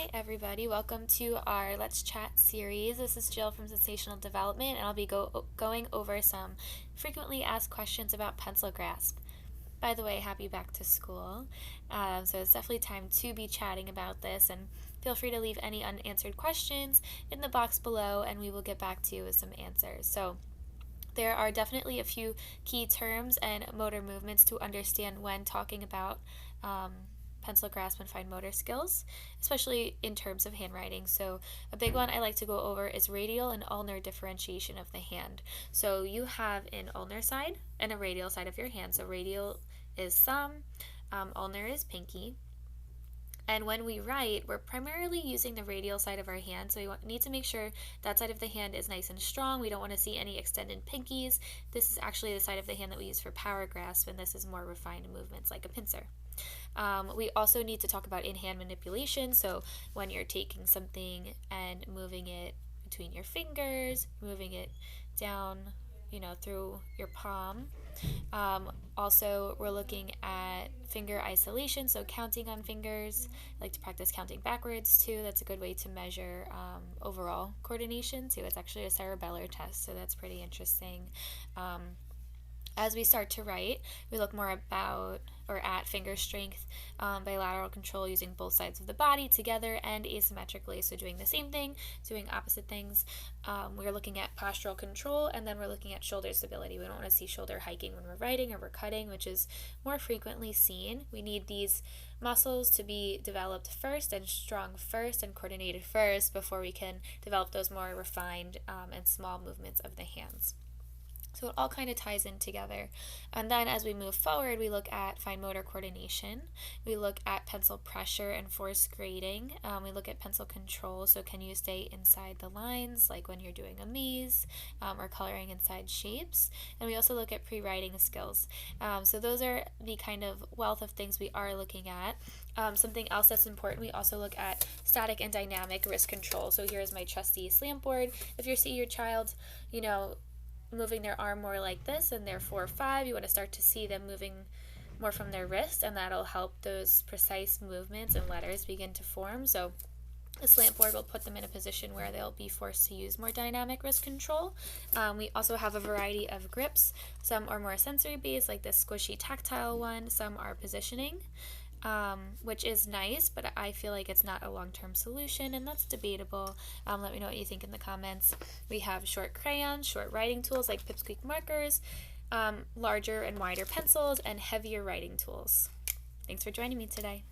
Hi everybody, welcome to our Let's Chat series. This is Jill from Sensational Development, and I'll be going over some frequently asked questions about pencil grasp. By the way, happy back to school. So it's definitely time to be chatting about this, and feel free to leave any unanswered questions in the box below and we will get back to you with some answers. So there are definitely a few key terms and motor movements to understand when talking about pencil grasp and fine motor skills, especially in terms of handwriting. So a big one I like to go over is radial and ulnar differentiation of the hand. So you have an ulnar side and a radial side of your hand. So radial is thumb, ulnar is pinky. And when we write, we're primarily using the radial side of our hand, so we need to make sure that side of the hand is nice and strong. We don't want to see any extended pinkies. This is actually the side of the hand that we use for power grasp, and this is more refined movements like a pincer. We also need to talk about in-hand manipulation, so when you're taking something and moving it between your fingers, moving it down, through your palm. Also, we're looking at finger isolation, so counting on fingers. I like to practice counting backwards too. That's a good way to measure overall coordination too. It's actually a cerebellar test, so that's pretty interesting. As we start to write, we look more at finger strength, bilateral control using both sides of the body together and asymmetrically, so doing the same thing, doing opposite things. We're looking at postural control, and then we're looking at shoulder stability. We don't want to see shoulder hiking when we're writing or we're cutting, which is more frequently seen. We need these muscles to be developed first and strong first and coordinated first before we can develop those more refined and small movements of the hands. So it all kind of ties in together. And then as we move forward, we look at fine motor coordination. We look at pencil pressure and force grading. We look at pencil control. So can you stay inside the lines, like when you're doing a maze or coloring inside shapes? And we also look at pre-writing skills. So those are the kind of wealth of things we are looking at. Something else that's important, we also look at static and dynamic wrist control. So here's my trusty slant board. If you see your child, moving their arm more like this and they're 4 or 5, you want to start to see them moving more from their wrist, and that'll help those precise movements and letters begin to form. So a slant board will put them in a position where they'll be forced to use more dynamic wrist control. We also have a variety of grips. Some are more sensory based, like this squishy tactile one. Some are positioning, which is nice, but I feel like it's not a long-term solution, and that's debatable. Let me know what you think in the comments. We have short crayons, short writing tools like pipsqueak markers, larger and wider pencils, and heavier writing tools. Thanks for joining me today.